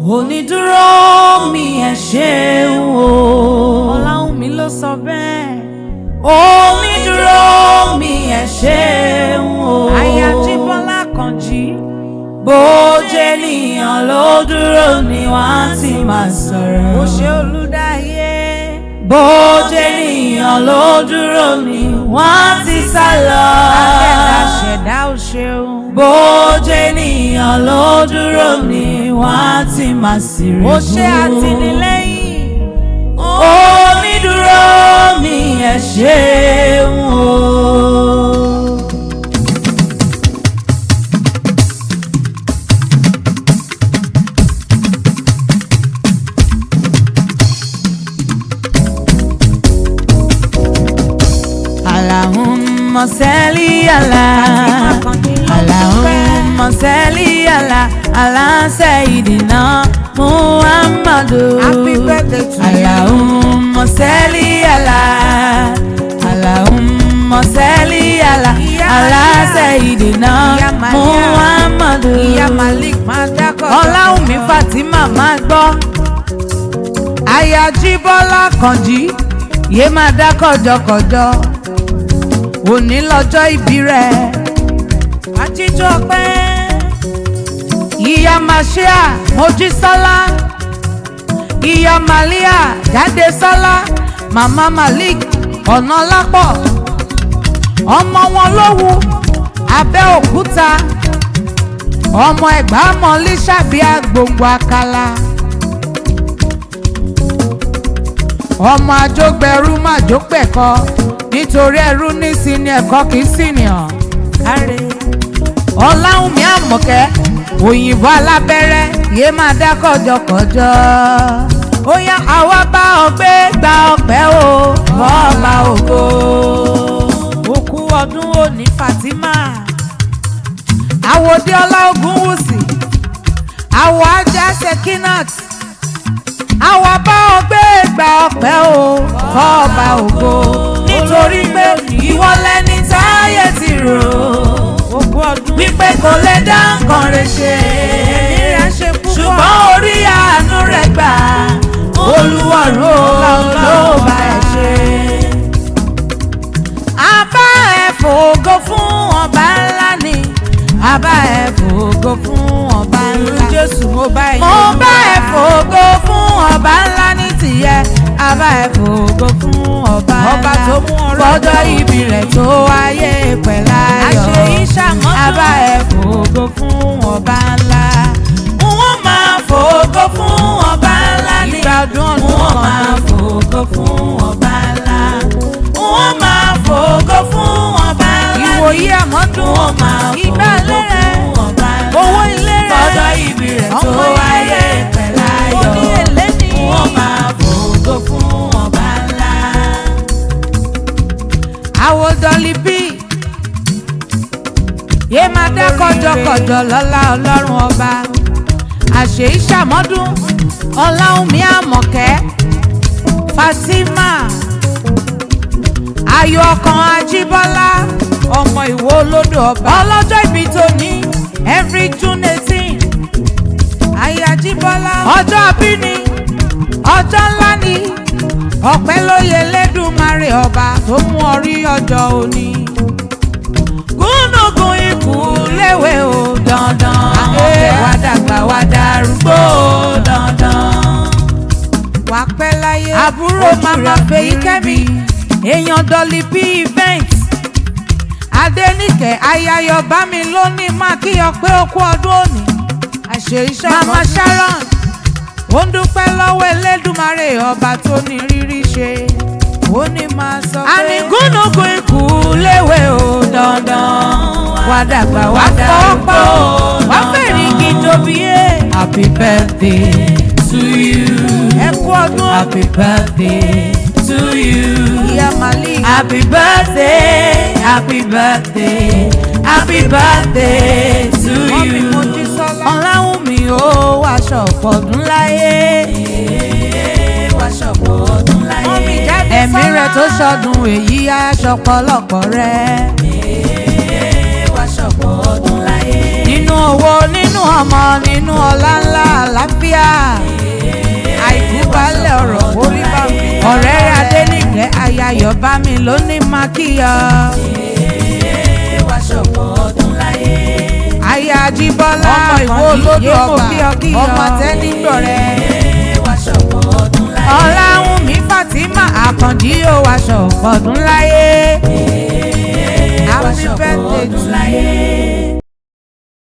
Onídúró mi ẹ ṣeun o. Ọláwùmí ló sọ bẹ́ẹ̀. Onídúró mi ẹ ṣeun o. Aya Jíbọ́lá Kànjí. Bójú ènìyàn ló dúró ni wọ́n ti máa sọ̀rọ̀. Ó ṣe Olúdáyé. Bójú ènìyàn ló dúró ni wọ́n ti sá lọ. Akẹ́dà ṣẹ̀dá ó ṣeun. Bójú ènìyàn ló dúró ni wọ́n ti máa sì rí. Ó ṣe àtìlẹ́yìn. Onídúró mi ẹ ṣeun o. Allahumma salli ala Allahumma salli ala Sayyidina Muhammadu. Happy birthday to you. Allahumma salli ala Allahumma salli ala Sayyidina Muhammadu. Ìyá Malik máa dákọ̀. Ọláwùmí Fatima máa gbọ́. Aya Jíbọ́lá Kànjí yé máa dá kọjọkọjọ. Òní lọ́jọ́ ìbí rẹ̀. Àjíjọ́ pẹ́. Ìyá Màṣíà Mojísọ́lá. Ìyá Màlíà Jádesọ́lá. Màmá Malik Ọ̀nàlápọ̀. Ọmọ wọn Lówú Abẹ́òkúta. Ọmọ Ẹ̀gbá Mọ̀líṣàbí Agbòǹgbò Àkàlà. Ọmọ àjọgbẹ̀rú màjọpẹ̀kọ nítorí ẹrú nísìnyí ẹ̀kọ́ kì í sìnìyàn. Ọláwùmí Àmọ̀kẹ́ òyìnbó alábẹ́rẹ́ yé máa dá kọjọkọjọ. Ó yá àwa bá ọ gbé gba ọpẹ́ o bọ́ọ̀bà ògo. Òkú ọdún òní Fatima. Àwòdì Ọlá Ògúnwùsì. Àwọ̀ Ajá Sekinat. Àwa bá ọ gbé gba ọpẹ́ o bọ́ọ̀bà ògo. Nítorí pé ìwọ lẹni táyé ti rò Òkú ọdún. wípé kò lè dá nǹkan rẹ̀ ṣe. Ṣùgbọ́n orí àánú rẹ̀ gbà Olúwarun ló bá ẹ ṣe. Àbá ẹ fògo fún ọba ńlá ni. Àbá ẹ fògo fún ọba ńlá. Jésù mo bá ẹ̀yìn. Mo bá ẹ fògo fún ọba ńlá ní tìyẹ. Àbá ẹ fògo fún ọba ńlá. Ọba tó mú ọrọ̀ fọjọ́ ìbí rẹ̀ tó wáyé pẹ̀láyọ̀. Àṣẹ ìṣàmọ́dún. Àbá ẹ fògo fún ọba ńlá. Wọ́n máa fògo fún ọba ńlá ní. Ìgbàdùn ọdún Wọ́n máa fògo fún ọba ńlá. Wọ́n máa fògo fún ọba ńlá ní. Ìwòyí àmọ́dún. Wọ́n máa Ìgbà fògo lérè. fún ọba ńlá. Owó ilé rẹ̀. Fọjọ́ ìbí rẹ̀ tó Ọmọ wáyé ilé. pẹ̀láyọ̀. Oní èlé ni. Wọ́n máa fògo fún ọba ńlá. Àwòdọ̀lì bí yé máa dá kọjọkọjọ lọ́lá Ọlọ́run ọba. Àṣẹ ìṣàmọ́dún Ọláwùmí Àmọ̀kẹ́ Fatima. Ayọ̀ ọkàn Ajíbọ́lá Ọmọ Ìwó Olódò ọba. ọlọ́jọ́ ìbí tòní every June 18. Aya Jíbọ́lá. Ọjọ́ abíní ọjọ́ ńlá ni ọpẹ́ ló yẹ lẹ́dùnmarè ọba tó mú ọ rí ọjọ́ òní. Gúnùgún ikú léwe o dandan. Wá dàgbà wá darúgbó dandan. Wà pẹ́ láyé. Àbúrò màmá Fèyíkẹ́mi èèyàn Dolly P event. Adéníkẹ́ ayayọ̀ bá mi lónìí máa kíyọ pé ó kú ọdún òní. Àṣẹ ìṣàmọ́dún. Mama Sharon ó ń dúpẹ́ lọ́wọ́ Elédùmarè ọba tó ní rírí ṣe. Ó ní máa sọ pé. Àní gúnùgún ikú léwe o dandan. Wá dàgbà wá darúgbó wá fèrè kí tóbi yé. Happy birthday to you. Ẹ kú ọdún. Happy birthday to you. Ìyá Malik. Happy birthday, happy birthday, happy birthday to Mọ́mí you. Mojísọ́lá. Ọláwùmí ó wá ṣọ̀pọ̀ ọdún láyé. Wá ṣọ̀pọ̀ ọdún láyé. Mọ́mí Jádesọ́lá. Ẹ̀mí rẹ̀ tó ṣọdún èyí á ṣọ̀pọ̀ lọ́pọ̀ rẹ̀. Wá ṣọ̀pọ̀ ọdún láyé. Nínú owó, nínú ọmọ, nínú ọlá ńlá, àlàáfíà. kíá àìkú balẹ̀ ọ̀rọ̀ orí bá mi. ọ̀rẹ́ Adénìkẹ́ ayayọ̀ bá mi lóní máa kíá. wá ṣọ̀pọ̀ ọdún láyé. aya Ajíbọ́lá ọmọ Ìwó Olódò ọba ọmọ tẹ́nígbọ̀rẹ́. wá ṣọ̀pọ̀ ọdún láyé. Ọláwùnmí Fatima Àkànjí ó wá ṣọ̀pọ̀ ọdún láyé. wá Happy ṣọ̀pọ̀ birthday ọdún to láyé. you.